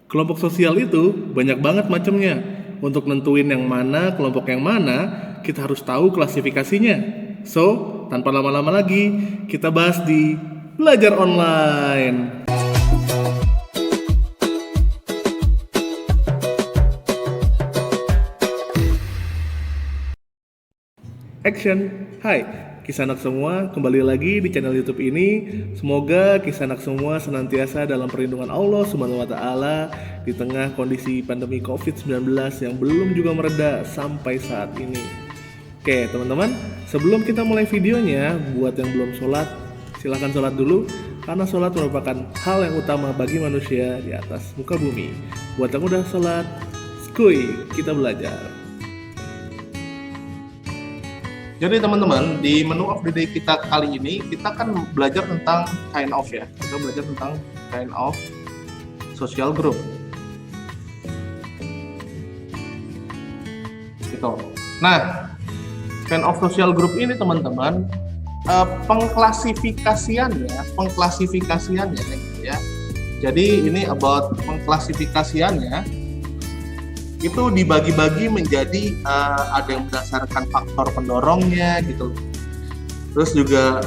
Kelompok sosial itu banyak banget macamnya. Untuk nentuin yang mana, kelompok yang mana, kita harus tahu klasifikasinya. So, tanpa lama-lama lagi, kita bahas di Belajar Online. Action. Hai, Kisanak semua, kembali lagi di channel YouTube ini. Semoga Kisanak semua senantiasa dalam perlindungan Allah Subhanahu wa taala di tengah kondisi pandemi Covid-19 yang belum juga mereda sampai saat ini. Oke, teman-teman, sebelum kita mulai videonya, buat yang belum sholat, silahkan sholat dulu karena sholat merupakan hal yang utama bagi manusia di atas muka bumi. Buat yang udah sholat, skuy, kita belajar. Jadi teman-teman, di menu of the day kita kali ini, kita akan belajar tentang kind of ya. Kita belajar tentang kind of social group. Gitu. Nah, kind of social group ini teman-teman, pengklasifikasiannya ya. Jadi ini about pengklasifikasiannya. Itu dibagi-bagi menjadi ada yang berdasarkan faktor pendorongnya gitu, terus juga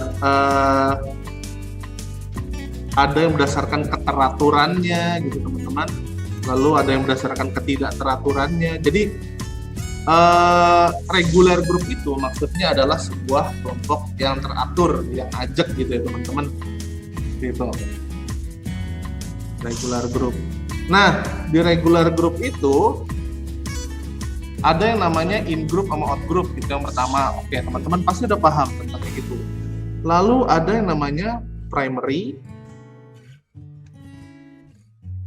ada yang berdasarkan keteraturannya gitu teman-teman, lalu ada yang berdasarkan ketidakteraturannya. Jadi regular group itu maksudnya adalah sebuah kelompok yang teratur, yang ajak gitu ya teman-teman, gitu. Regular group. Nah, di regular group itu ada yang namanya in group sama out group, itu yang pertama. Oke, teman-teman pasti udah paham tentang itu. Lalu ada yang namanya primary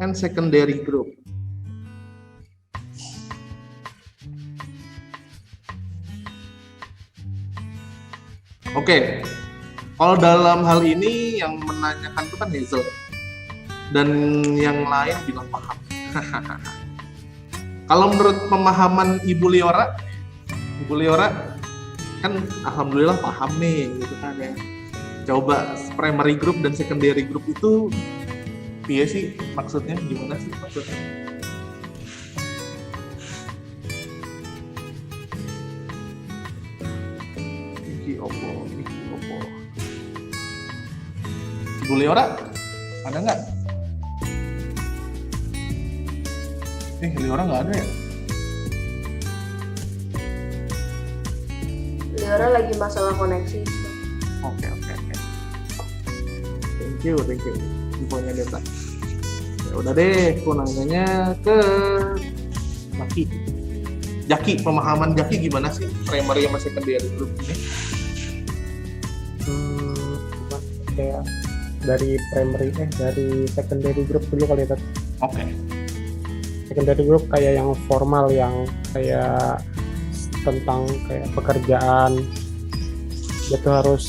and secondary group. Oke, kalau dalam hal ini yang menanyakan itu kan Hazel, dan yang lain bilang paham. Kalau menurut pemahaman Ibu Liora kan alhamdulillah paham nih gitu kan ya. Coba primary group dan secondary group itu piye sih maksudnya, gimana sih maksudnya? Iki opo. Ibu Liora ada nggak? Liora nggak ada ya? Liora lagi masalah koneksi. Oke. Thank you. Infonya Deta. Ya udah deh, aku nanyanya ke Jaki, pemahaman Jaki gimana sih primary sama secondary group ini? Kayak dari secondary group dulu kali ya. Oke. Secondary group kayak yang formal, yang kayak tentang kayak pekerjaan itu harus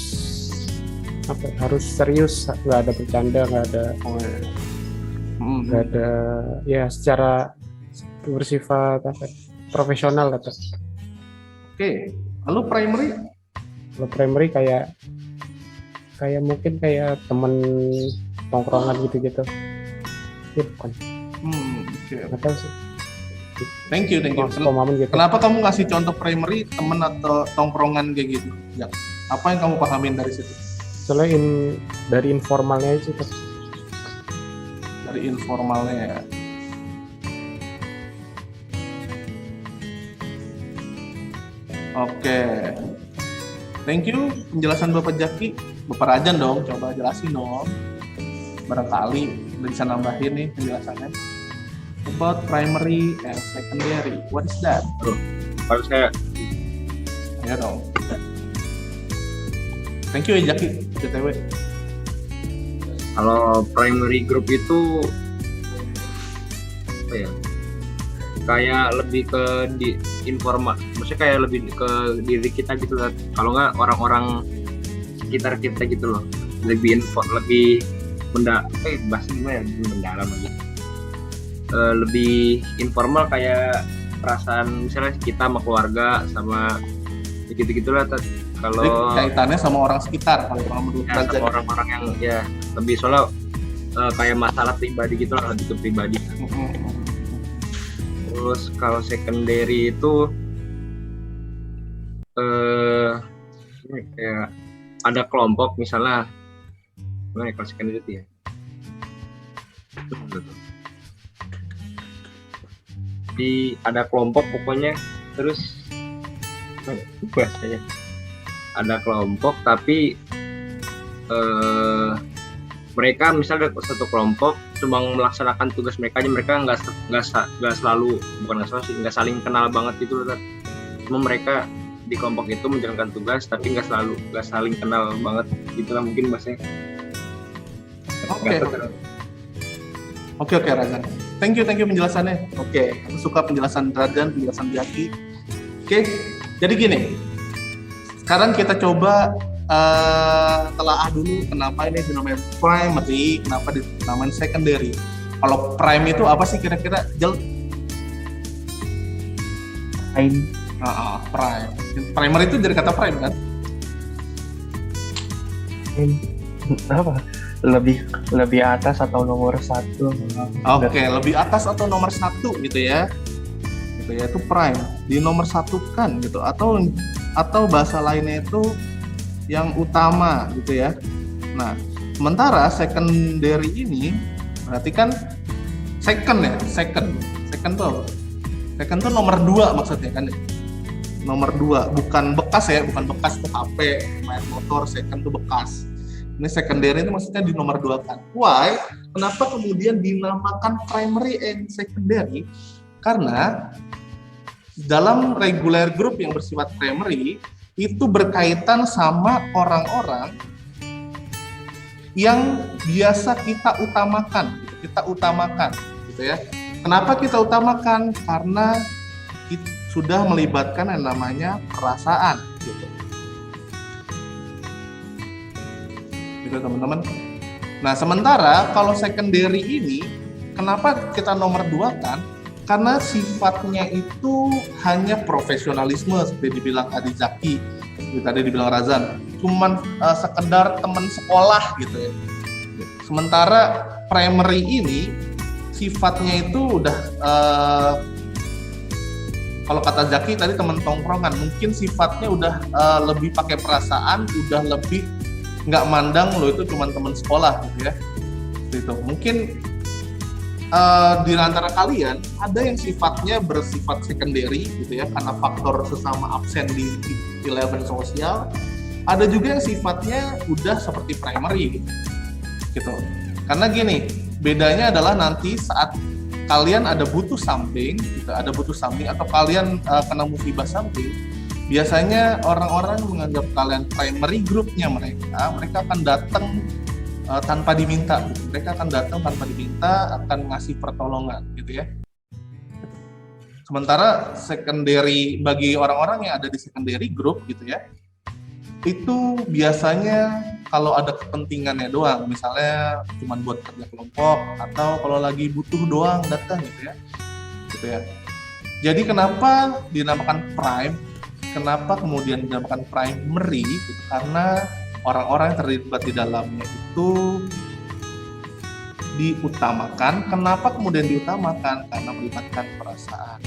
serius, nggak ada bercanda, nggak ada ya, secara bersifat profesional kata. Oke. Lalu primary? Kalau primary kayak mungkin kayak temen tongkrongan gitu. Ya bukan. Okay. Nggak tahu sih. Thank you. Gitu. Kenapa kamu ngasih contoh primary temen atau tongkrongan kayak gitu? Ya. Apa yang kamu pahamin dari situ? Soalnya dari informalnya sih. Dari informalnya ya. Oke. Thank you penjelasan Bapak Jaki. Bapak Rajan dong, coba jelasin dong. Barangkali bisa nambahin nih penjelasannya. About primary and secondary. What is that? Harus saya. Ayo dong. Thank you ya Jaki, BTW. Kalau primary group itu apa ya? Kayak lebih ke informal, maksudnya kayak lebih ke diri kita gitu lah. Kalau nggak orang-orang sekitar kita gitu loh. Lebih bahasa gimana ya? Mendalam aja. Lebih informal, kayak perasaan misalnya kita sama keluarga sama gitu-gitulah. Kalau kaitannya sama orang sekitar, kalau menurut ya, sama orang-orang yang ya lebih, soalnya kayak masalah pribadi gitu lah, lebih ke pribadi. Terus kalau secondary itu kayak ada kelompok misalnya, gimana ya kalau secondary itu ya? Di ada kelompok pokoknya, terus bahasanya ada kelompok tapi mereka misalnya satu kelompok cuma melaksanakan tugas mereka aja, mereka nggak selalu, bukan nggak selalu sih, nggak saling kenal banget gitu loh. Cuma mereka di kelompok itu menjalankan tugas tapi nggak saling kenal banget gitulah mungkin bahasanya. Oke, Razan. Thank you penjelasannya. Oke, aku suka penjelasan Razan, penjelasan Jaki. Oke, jadi gini. Sekarang kita coba telaah dulu kenapa ini dinamain primary, kenapa dinamain secondary. Kalau prime itu apa sih kira-kira, Jel? Prime. Prime. Primary itu dari kata prime kan? Apa? Lebih atas atau nomor 1. Oke, lebih atas atau nomor 1 gitu ya. Gitu ya, itu prime. Di nomor 1 kan gitu, atau bahasa lainnya itu yang utama gitu ya. Nah, sementara secondary ini berarti kan second tuh nomor 2 maksudnya kan. Nomor 2, bukan bekas ya, bukan bekas tuh HP, main motor, second tuh bekas. Ini secondary itu maksudnya di nomor 2 kan. Why? Kenapa kemudian dinamakan primary and secondary? Karena dalam regular group yang bersifat primary itu berkaitan sama orang-orang yang biasa kita utamakan gitu ya. Kenapa kita utamakan? Karena kita sudah melibatkan yang namanya perasaan gitu teman-teman. Nah, sementara kalau secondary ini kenapa kita nomor 2 kan? Karena sifatnya itu hanya profesionalisme seperti dibilang tadi Zaki, tadi dibilang Razan, cuman sekedar teman sekolah gitu ya. Sementara primary ini sifatnya itu udah kalau kata Zaki tadi teman tongkrongan, mungkin sifatnya udah lebih pakai perasaan, udah lebih nggak mandang lo itu cuma teman sekolah gitu ya. Gitu. Mungkin di antara kalian ada yang sifatnya bersifat secondary gitu ya karena faktor sesama absen di eleven sosial, ada juga yang sifatnya udah seperti primary gitu. Karena gini, bedanya adalah nanti saat kalian ada butuh something gitu, atau kalian kena musibah something, biasanya orang-orang menganggap kalian primary groupnya mereka akan datang tanpa diminta gitu. Mereka akan datang tanpa diminta, akan ngasih pertolongan gitu ya. Sementara secondary, bagi orang-orang yang ada di secondary group gitu ya, itu biasanya kalau ada kepentingannya doang, misalnya cuma buat kerja kelompok atau kalau lagi butuh doang datang gitu ya. Jadi kenapa dinamakan prime? Kenapa kemudian dinamakan primary? Gitu, karena orang-orang yang terlibat di dalamnya itu diutamakan. Kenapa kemudian diutamakan? Karena melibatkan perasaan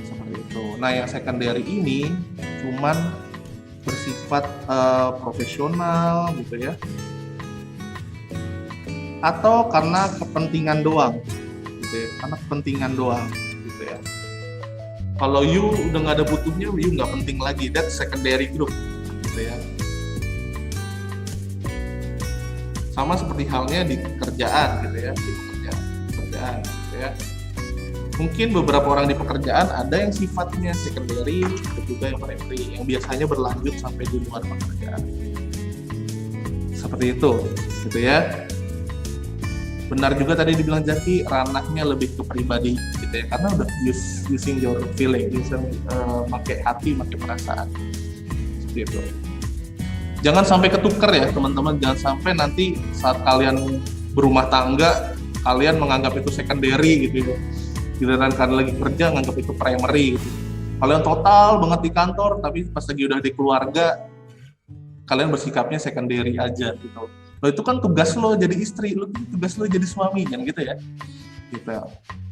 seperti itu. Nah, yang secondary ini cuman bersifat profesional gitu ya, atau karena kepentingan doang gitu ya, gitu ya. Kalau you udah nggak ada butuhnya, you nggak penting lagi, that's secondary group gitu ya. Sama seperti halnya di kerjaan gitu ya, di pekerjaan gitu ya. Mungkin beberapa orang di pekerjaan ada yang sifatnya secondary, ada juga yang primary, yang biasanya berlanjut sampai di luar pekerjaan. Seperti itu, gitu ya. Benar juga tadi dibilang Jaki, ranahnya lebih ke pribadi, gitu ya, karena udah using your feeling, pakai hati, pakai perasaan, seperti itu. Jangan sampai ketuker ya teman-teman, jangan sampai nanti saat kalian berumah tangga, kalian menganggap itu secondary gitu ya. Giliran kalian lagi kerja nganggap itu primary gitu. Kalian total banget di kantor, tapi pas lagi udah di keluarga kalian bersikapnya secondary aja gitu. Lo itu kan tugas lo jadi istri, lo tugas lo jadi suami, kan gitu ya. Gitu.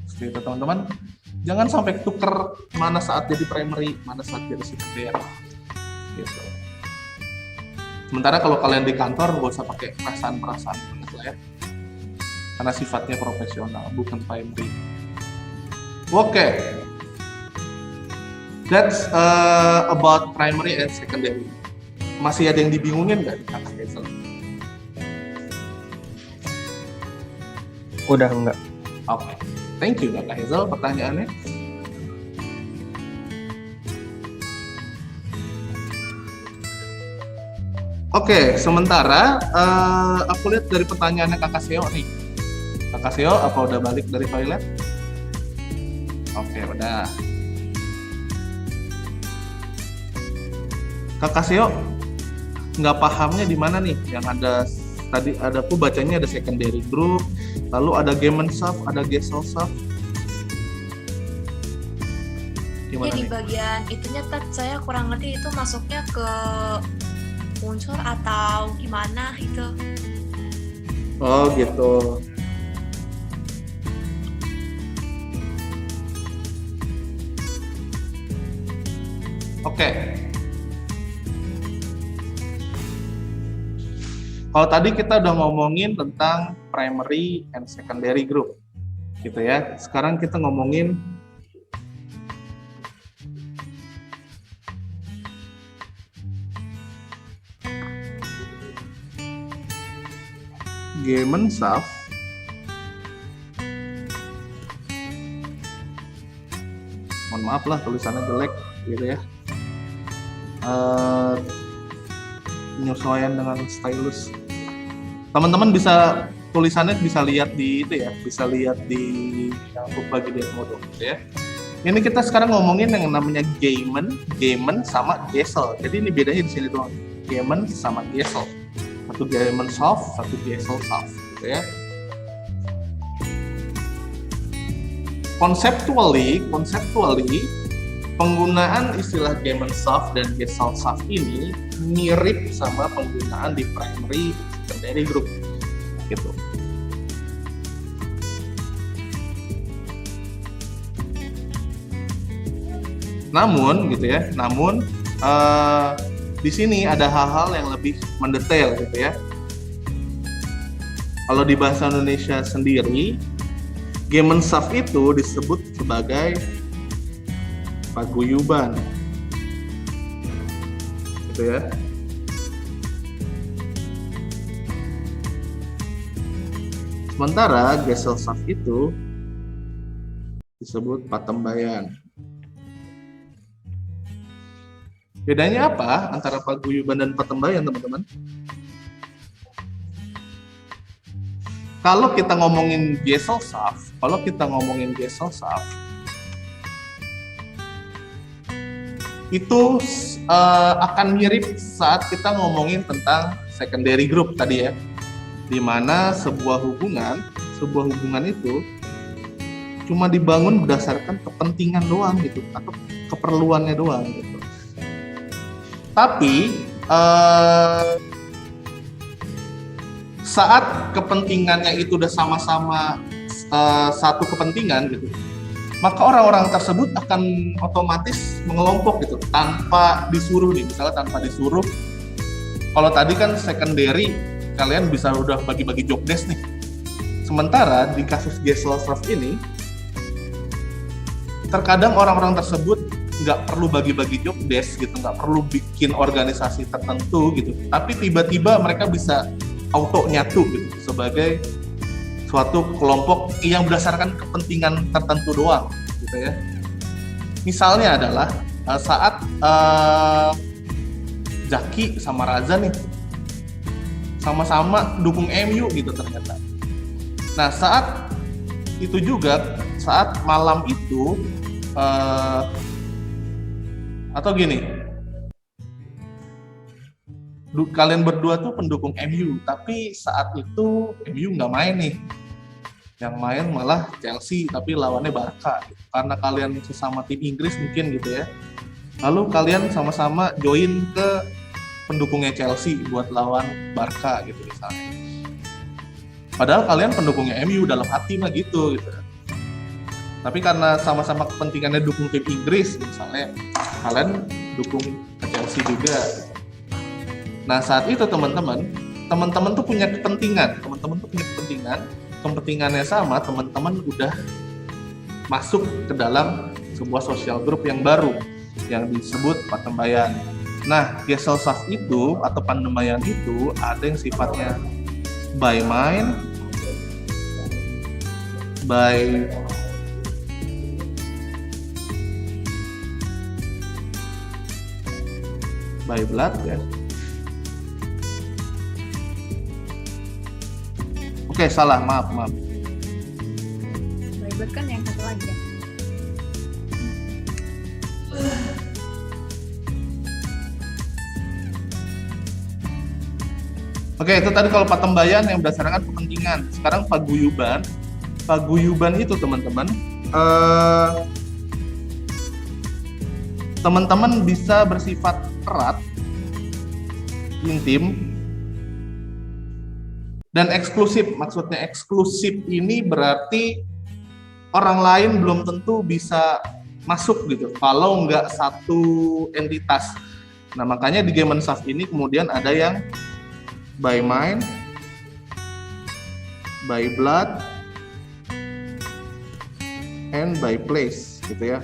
Seperti itu teman-teman. Jangan sampai tuker mana saat jadi primary, mana saat jadi sekunder. Gitu. Sementara kalau kalian di kantor gak usah pakai perasaan-perasaan banget lah ya. Karena sifatnya profesional, bukan primary. Oke. That's about primary and secondary. Masih ada yang dibingungin nggak, Kak Hazel? Udah enggak. Oke, thank you Kak Hazel pertanyaannya. Oke, sementara aku lihat dari pertanyaannya Kakak Seo nih. Kakak Seo, apa udah balik dari toilet? Oke, udah. Kakak Seo, nggak pahamnya di mana nih? Yang ada tadi ada aku bacanya ada secondary group, lalu ada Gemeinschaft, ada Gesellschaft. Gimana Di nih? bagian itunya saya kurang ngerti itu masuknya ke unsur atau gimana itu. Oh gitu. Oke. Kalau tadi kita udah ngomongin tentang primary and secondary group, gitu ya. Sekarang kita ngomongin Gemeinschaft mohon maaf lah tulisannya jelek gitu ya, penyesuaian dengan stylus. Teman-teman bisa tulisannya bisa lihat di itu ya, bisa lihat di yang aku bagi demo gitu ya. Ini kita sekarang ngomongin yang namanya Gemen sama Gesell. Jadi ini bedanya di sini doang. Gemen sama Gesell. Satu Gemeinschaft, satu Gesellschaft gitu ya. Conceptually penggunaan istilah Gemeinschaft dan Gesellschaft ini mirip sama penggunaan di primary dan secondary group gitu. Namun gitu ya, di sini ada hal-hal yang lebih mendetail gitu ya. Kalau di bahasa Indonesia sendiri, Gemeinschaft itu disebut sebagai paguyuban, gitu ya. Sementara Gesellschaft itu disebut patembayan. Bedanya apa antara paguyuban dan patembayan, teman-teman? Kalau kita ngomongin Gesellschaft, itu akan mirip saat kita ngomongin tentang secondary group tadi ya, di mana sebuah hubungan itu cuma dibangun berdasarkan kepentingan doang gitu, atau keperluannya doang gitu. Tapi saat kepentingannya itu udah sama-sama satu kepentingan gitu, maka orang-orang tersebut akan otomatis mengelompok gitu, tanpa disuruh nih, misalnya tanpa disuruh. Kalau tadi kan secondary, kalian bisa udah bagi-bagi job desk nih. Sementara di kasus Gesellschaft ini, terkadang orang-orang tersebut nggak perlu bagi-bagi job desk gitu, nggak perlu bikin organisasi tertentu gitu, tapi tiba-tiba mereka bisa auto nyatu gitu sebagai suatu kelompok yang berdasarkan kepentingan tertentu doang gitu ya. Misalnya adalah saat Zaki sama Raza nih sama-sama dukung MU gitu ternyata. Nah saat itu juga, saat malam itu atau gini, kalian berdua tuh pendukung MU, tapi saat itu MU nggak main nih, yang main malah Chelsea, tapi lawannya Barca gitu. Karena kalian sesama tim Inggris mungkin gitu ya, lalu kalian sama-sama join ke pendukungnya Chelsea buat lawan Barca gitu misalnya. Padahal kalian pendukungnya MU dalam hati mah gitu. Tapi karena sama-sama kepentingannya dukung tim Inggris, misalnya kalian dukung Chelsea juga. Nah saat itu teman-teman tuh punya kepentingan, kepentingannya sama, teman-teman udah masuk ke dalam sebuah sosial group yang baru yang disebut Patembayan. Nah, Gesellschaft itu atau Pandembayan itu ada yang sifatnya by mind, by blood ya. Oke, salah, maaf. Bible kan yang satu lagi ya. Oke, itu tadi kalau Patembayan yang berdasarkan kepentingan. Sekarang paguyuban itu teman-teman, teman-teman bisa bersifat erat, intim, dan eksklusif. Maksudnya eksklusif ini berarti orang lain belum tentu bisa masuk gitu, kalau nggak satu entitas. Nah makanya di Gemeinschaft ini kemudian ada yang by mind, by blood, and by place, gitu ya.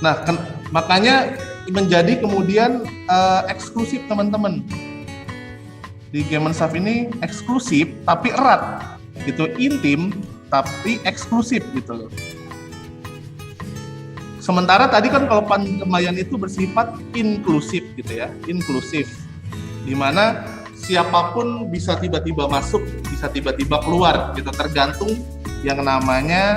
Nah, makanya menjadi kemudian eksklusif teman-teman. Di Gemeinschaft ini eksklusif tapi erat, gitu, intim tapi eksklusif gitu loh. Sementara tadi kan kalau Pandembayan itu bersifat inklusif gitu ya, inklusif, di mana siapapun bisa tiba-tiba masuk, bisa tiba-tiba keluar, gitu, tergantung yang namanya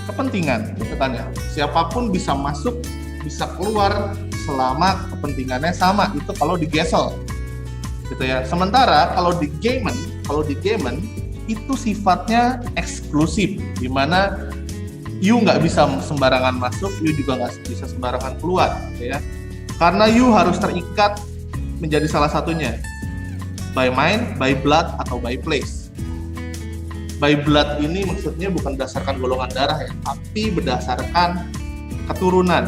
kepentingan, gitu kan ya. Siapapun bisa masuk, bisa keluar selama kepentingannya sama, itu kalau di Gesell, gitu ya. Sementara kalau di Gemen itu sifatnya eksklusif, di mana you nggak bisa sembarangan masuk, you juga nggak bisa sembarangan keluar, gitu ya. Karena you harus terikat menjadi salah satunya, by mind, by blood, atau by place. By blood ini maksudnya bukan berdasarkan golongan darah ya, tapi berdasarkan keturunan.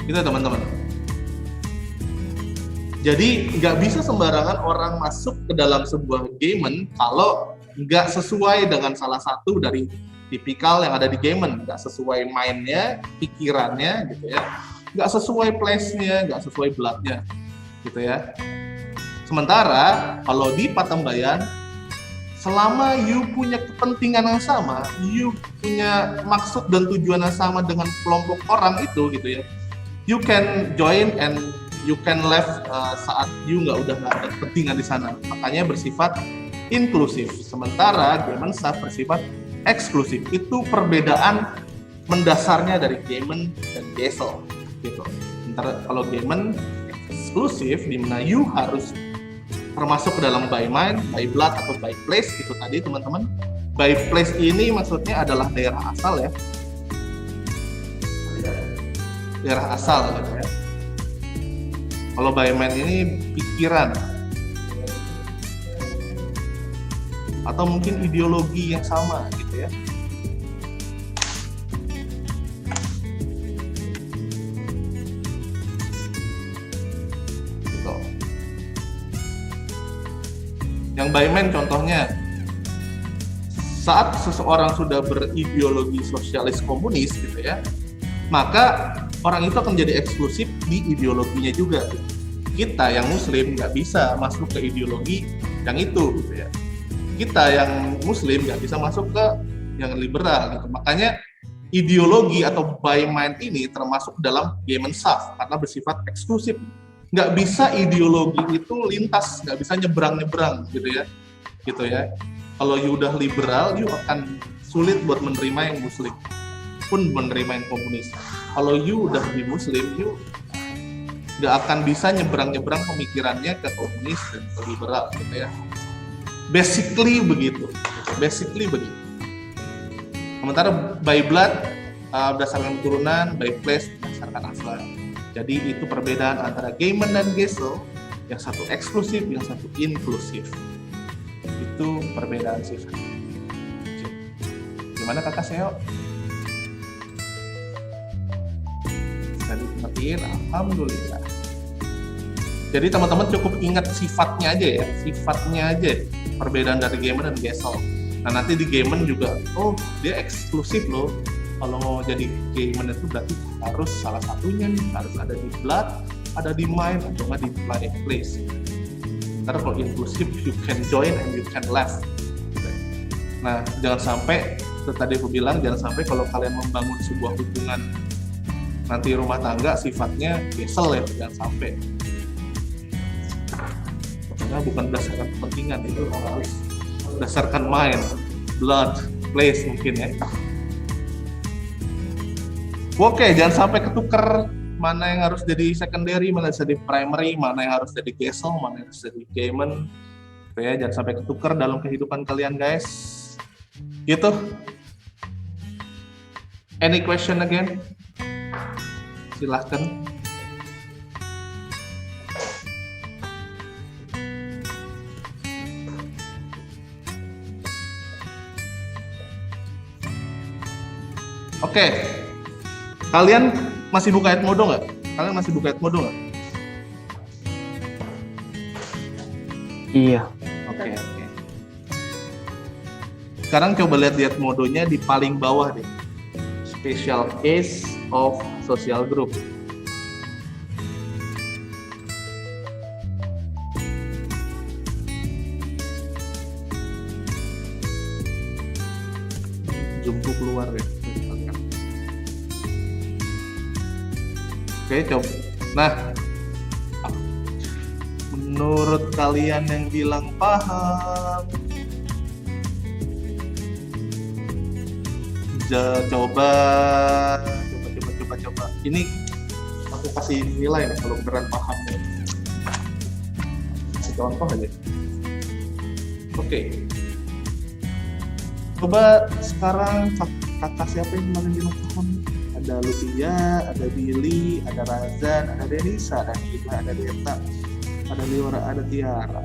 Gitu teman-teman. Jadi nggak bisa sembarangan orang masuk ke dalam sebuah Gemen kalau nggak sesuai dengan salah satu dari tipikal yang ada di Gemen, nggak sesuai mind-nya, pikirannya, gitu ya, nggak sesuai place-nya, nggak sesuai blood-nya, gitu ya. Sementara kalau di Patembayan, selama you punya kepentingan yang sama, you punya maksud dan tujuan yang sama dengan kelompok orang itu, gitu ya, you can join and you can left saat you udah nggak ada kepentingan di sana. Makanya bersifat inklusif. Sementara Gemeinschaft bersifat eksklusif. Itu perbedaan mendasarnya dari Gemen dan Gesell, gitu. Sementara kalau Gemen eksklusif, di mana you harus termasuk ke dalam by mind, by blood, atau by place, itu tadi teman-teman. By place ini maksudnya adalah daerah asal ya. Daerah asal gitu ya. Kalau by mind ini pikiran atau mungkin ideologi yang sama gitu ya. Gitu. Yang by mind contohnya, saat seseorang sudah berideologi sosialis komunis gitu ya, maka orang itu akan jadi eksklusif di ideologinya juga. Kita yang muslim nggak bisa masuk ke ideologi yang itu gitu ya. Kita yang muslim nggak bisa masuk ke yang liberal gitu. Makanya ideologi atau by mind ini termasuk dalam Gemeinschaft karena bersifat eksklusif. Nggak bisa ideologi itu lintas, nggak bisa nyebrang-nyebrang gitu ya. Gitu ya. Kalau you udah liberal, you akan sulit buat menerima yang muslim, pun menerima yang komunis. Kalau you udah di muslim, you nggak akan bisa nyebrang-nyebrang pemikirannya ke komunis dan ke liberal gitu ya. Basically begitu. Sementara by blood berdasarkan keturunan, by place berdasarkan asal. Jadi itu perbedaan antara gamer dan gesel, yang satu eksklusif, yang satu inklusif. Itu perbedaan sifat. Oke. Gimana kakak Seo? Bisa dimengertiin? Alhamdulillah. Jadi teman-teman cukup ingat sifatnya aja ya, sifatnya aja perbedaan dari gamer dan gesel. Nah nanti di gamer juga, oh dia eksklusif loh. Kalau mau jadi gamer itu berarti harus salah satunya nih, harus ada di blood, ada di mind, atau nggak di play place. Karena kalau inklusif, you can join and you can left. Nah jangan sampai, tadi aku bilang jangan sampai kalau kalian membangun sebuah hubungan nanti rumah tangga sifatnya gesel ya, jangan sampai. Bukan berdasarkan kepentingan, itu harus berdasarkan mind, blood, place mungkin ya. Oke, jangan sampai ketuker mana yang harus jadi secondary, mana yang harus jadi primary, mana yang harus jadi gesel, mana yang harus jadi gamer. Oke, jangan sampai ketuker dalam kehidupan kalian guys. Gitu. Any question again? Silahkan. Oke, kalian masih buka Edmodo nggak? Kalian masih buka Edmodo nggak? Iya. Oke. Sekarang coba lihat di Edmodonya di paling bawah deh. Special case of social group. Zoomku keluar ya. Oke, coba. Nah, menurut kalian yang bilang paham, coba. Ini aku kasih nilai nih kalau beneran paham nih. Kasih contoh aja. Oke. Coba sekarang kakak siapa yang kemarin bilang paham? Ada Lutia, ada Billy, ada Razan, ada Denisa, ada Nila, ada Deta, ada Liora, ada Tiara.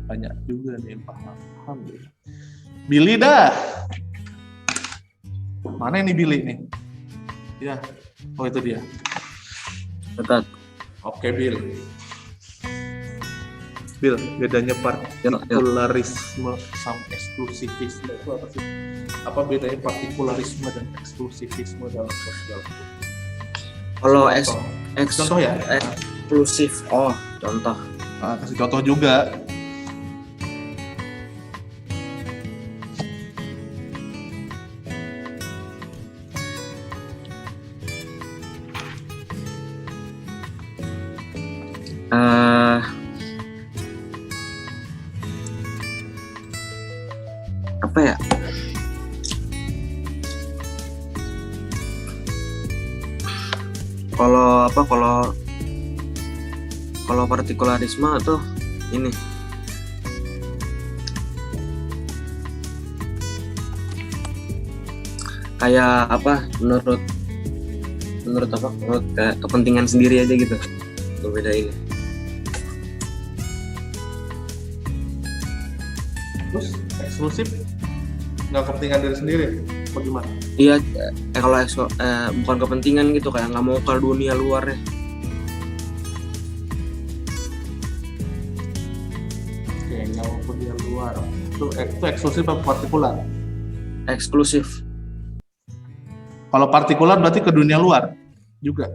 Banyak juga nih yang paham. Alhamdulillah. Billy dah. Mana ini Billy nih? Ya, oh itu dia. Dekat. Oke Bill. Bill, bedanya partikularisme sama eksklusivisme itu apa sih? Apa bedanya partikularisme dan eksklusivisme dalam sosial? Kalau Contoh ya? eksklusif, contoh. Nah, kasih contoh juga. Apa ya? Kalau partikularisme tuh ini kayak apa? Menurut kayak kepentingan sendiri aja gitu. Beda ini. Terus eksklusif nggak kepentingan diri sendiri, apa gimana? Iya, kalau bukan kepentingan gitu, kayak nggak mau ke dunia luar ya. Oke, nggak mau ke dunia luar. Itu eksklusif apa partikular? Eksklusif. Kalau partikular berarti ke dunia luar juga.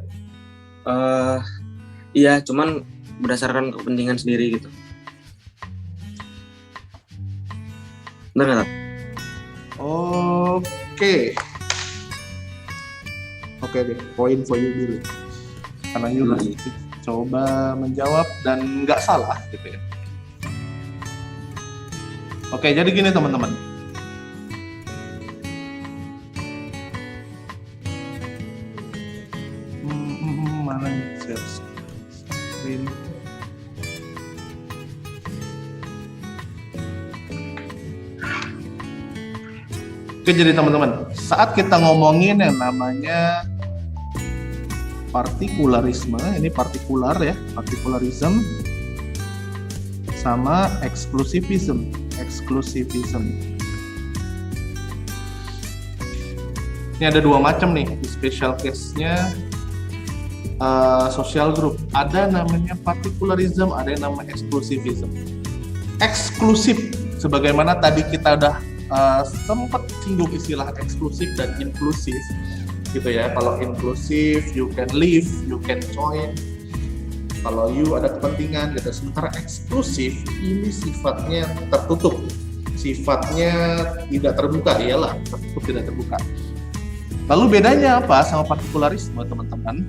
Iya, cuman berdasarkan kepentingan sendiri gitu. Benar nggak? Oke deh, poin for you dulu. Karena you coba menjawab dan nggak salah gitu ya. Oke, jadi gini teman-teman. Mana nih share screen? Oke, jadi teman-teman, saat kita ngomongin yang namanya Partikularisme, ini partikular ya, partikularism sama eksklusivism. Ini ada dua macam nih di special case-nya social group. Ada namanya partikularism, ada yang namanya eksklusivism. Eksklusif, sebagaimana tadi kita udah sempat singgung istilah eksklusif dan inklusif. Gitu ya, kalau inklusif you can leave, you can join, kalau you ada kepentingan gitu. Sementara eksklusif ini sifatnya tertutup, sifatnya tidak terbuka, iyalah tertutup, tidak terbuka. Lalu bedanya apa sama partikularisme, teman-teman?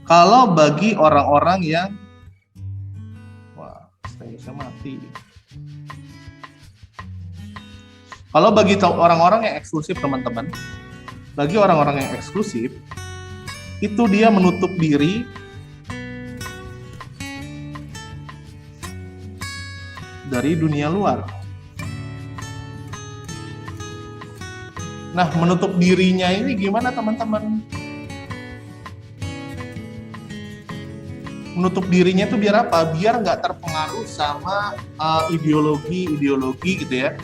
Kalau bagi orang-orang yang saya bisa mati. Kalau bagi orang-orang yang eksklusif, teman-teman, bagi orang-orang yang eksklusif, itu dia menutup diri dari dunia luar. Nah, menutup dirinya ini gimana, teman-teman? Menutup dirinya itu biar apa? Biar nggak terpengaruh sama ideologi gitu ya.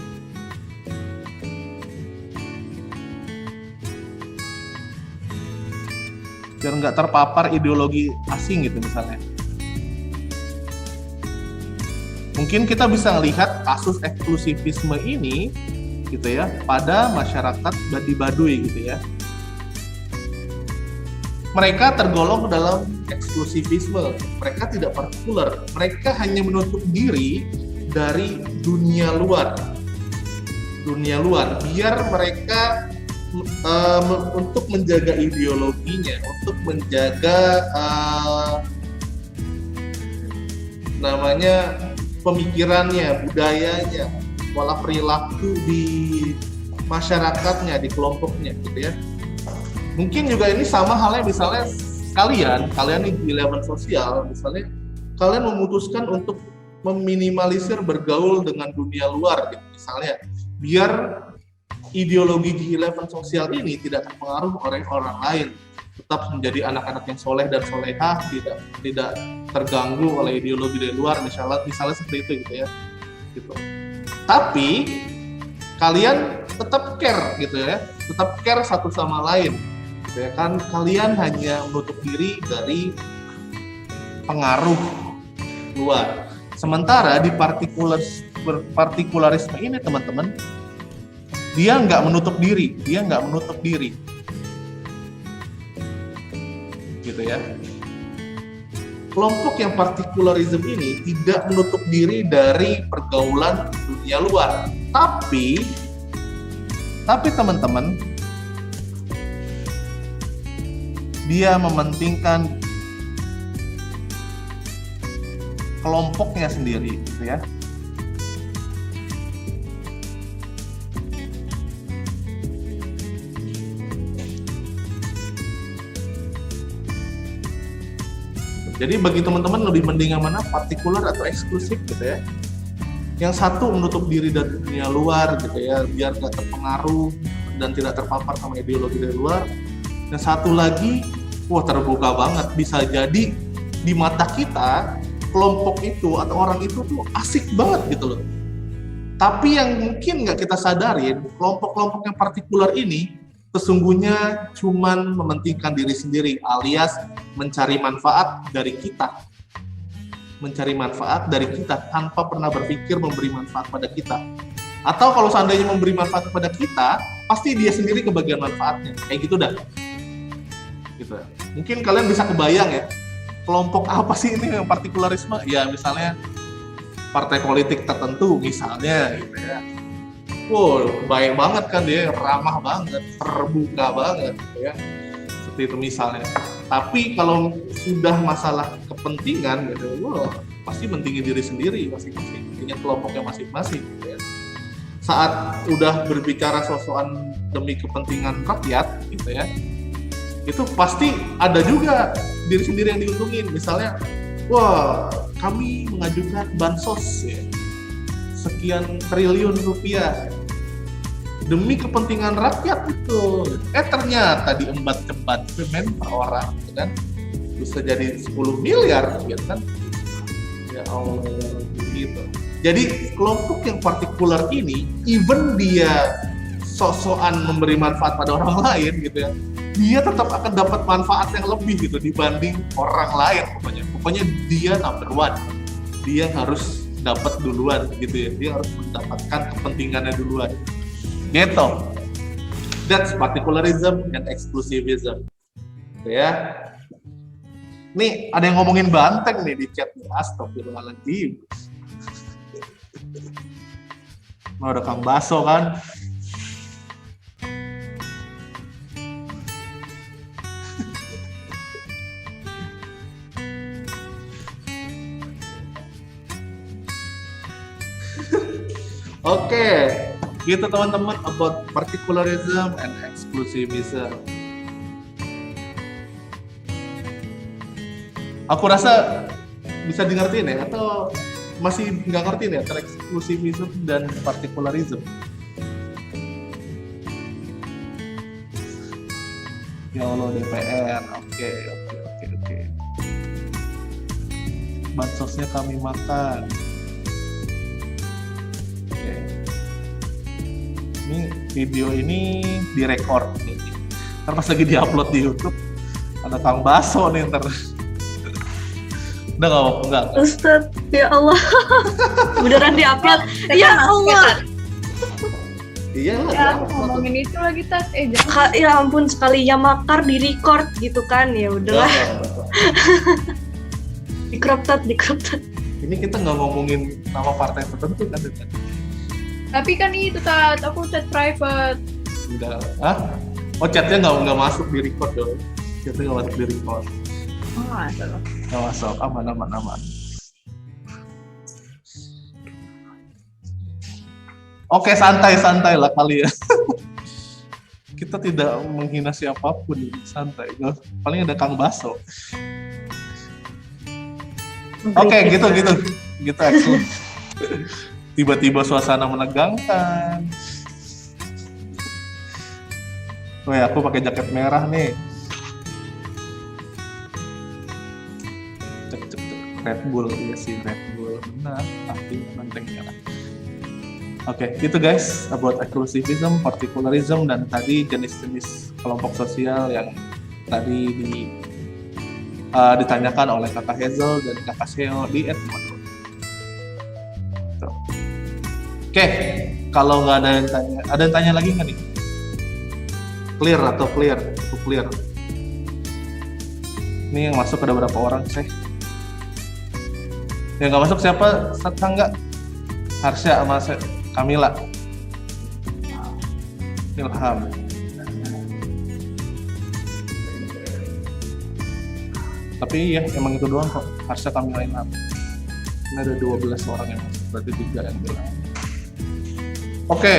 Biar nggak terpapar ideologi asing gitu misalnya. Mungkin kita bisa melihat kasus eksklusivisme ini gitu ya pada masyarakat di Baduy gitu ya. Mereka tergolong dalam eksklusivisme, mereka tidak partikular, mereka hanya menutup diri dari dunia luar, biar mereka untuk menjaga ideologinya, untuk menjaga namanya pemikirannya, budayanya, pola perilaku di masyarakatnya, di kelompoknya, gitu ya. Mungkin juga ini sama halnya misalnya kalian nih di elemen sosial, misalnya kalian memutuskan untuk meminimalisir bergaul dengan dunia luar, gitu, misalnya, biar ideologi di elemen sosial ini tidak terpengaruh oleh orang lain, tetap menjadi anak-anak yang soleh dan solehah, tidak terganggu oleh ideologi dari luar, misalnya seperti itu gitu ya. Gitu. Tapi kalian tetap care gitu ya, tetap care satu sama lain. Gitu ya kan, kalian hanya menutup diri dari pengaruh luar. Sementara di partikularisme ini, teman-teman, dia nggak menutup diri, gitu ya. Kelompok yang partikularisme ini tidak menutup diri dari pergaulan dunia luar, tapi teman-teman, dia mementingkan kelompoknya sendiri, gitu ya. Jadi bagi teman-teman lebih mending yang mana, partikular atau eksklusif gitu ya. Yang satu menutup diri dari dunia luar gitu ya, biar nggak terpengaruh dan tidak terpapar sama ideologi dari luar. Yang satu lagi, terbuka banget. Bisa jadi di mata kita, kelompok itu atau orang itu tuh asik banget gitu loh. Tapi yang mungkin nggak kita sadarin, kelompok-kelompok yang partikular ini sesungguhnya cuman mementingkan diri sendiri, alias mencari manfaat dari kita, tanpa pernah berpikir memberi manfaat pada kita. Atau kalau seandainya memberi manfaat kepada kita, pasti dia sendiri kebagian manfaatnya, kayak gitu dah. Gitu. Mungkin kalian bisa kebayang ya, kelompok apa sih ini yang partikularisme? Ya misalnya partai politik tertentu misalnya, gitu ya. Baik banget kan dia, ramah banget, terbuka banget, gitu ya. Seperti itu misalnya. Tapi kalau sudah masalah kepentingan, gitu, pasti mentingin diri sendiri, masing-masing, mentingin kelompoknya masing-masing, gitu ya. Saat udah berbicara sosokan demi kepentingan rakyat, gitu ya, itu pasti ada juga diri sendiri yang diuntungin. Misalnya, kami mengajukan bansos ya, sekian triliun rupiah. demi kepentingan rakyat itu. Ternyata diembat-embat men per orang, gitu kan? Bisa jadi 10 miliar, gitu kan? Ya Allah, gitu. Jadi kelompok yang partikular ini, even dia sok-sokan memberi manfaat pada orang lain, gitu ya, dia tetap akan dapat manfaat yang lebih gitu dibanding orang lain pokoknya. Pokoknya dia number one. Dia harus dapat duluan gitu ya. Dia harus mendapatkan kepentingannya duluan. Gitu. That's particularism and exclusivism. Gitu ya. Nih, ada yang ngomongin banteng nih di chat nih. Astagfirullahaladzim. Mau ada Kang Baso kan? Oke, gitu teman-teman about particularism and exclusivism. Aku rasa bisa di ngertiin ya, atau masih nggak ngertiin ya antara exclusivism dan particularism? Ya Allah, DPR, oke. Bansosnya kami makan. Oke. Ini video ini direkord nih. Ntar pas lagi diupload di YouTube ada Kang Baso nih ntar. Udah nggak apa-apa, enggak. Ustadz, ya Allah. Beneran diupload. Ya Allah. Iya lah. Ya, ngomongin itu lagi Tat. Jangan. Ya ampun, sekalinya makar di record gitu kan. Ya udahlah. Di crop Tat. Ini kita nggak ngomongin nama partai tertentu kan? Tapi kan itu Tat, aku chat private. Udah, oh chatnya nggak masuk di record dong. Chatnya nggak masuk di record. Oh, salah. Nggak masuk, aman. Oke, santai lah kali ya. Kita tidak menghina siapapun, santai. Paling ada Kang Baso. Oke, gitu. Excellent. Tiba-tiba suasana menegangkan. Oh ya, aku pakai jaket merah nih. Cek. Red Bull, iya sih Red Bull. Benar, tapi menteng merah. Oke, gitu guys, about exclusivism, particularism, dan tadi jenis-jenis kelompok sosial yang tadi ditanyakan oleh Kakak Hazel dan Kakak Seo di Edmondo. Oke, kalau nggak ada yang tanya lagi nggak nih? Clear? Cukup clear. Ini yang masuk ada berapa orang sih? Yang nggak masuk siapa? Tetangga? Harsha sama Kamila. Ilham. Tapi ya emang itu doang kok. Harsha, Kamila, Ilham. Ini ada 12 orang yang masuk, berarti 3 yang bilang. Oke.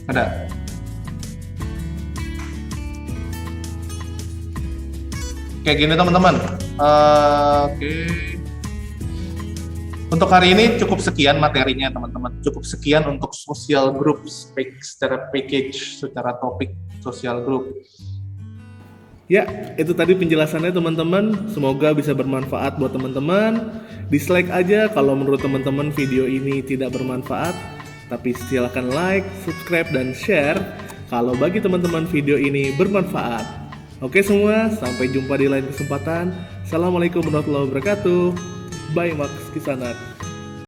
Ada. Kayak gini teman-teman. Oke. Untuk hari ini cukup sekian materinya teman-teman. Cukup sekian untuk social group secara package, secara topik social group. Ya, itu tadi penjelasannya teman-teman. Semoga bisa bermanfaat buat teman-teman. Dislike aja kalau menurut teman-teman video ini tidak bermanfaat. Tapi silakan like, subscribe, dan share kalau bagi teman-teman video ini bermanfaat. Oke semua, sampai jumpa di lain kesempatan. Assalamualaikum warahmatullahi wabarakatuh. Bye Max Kisanak.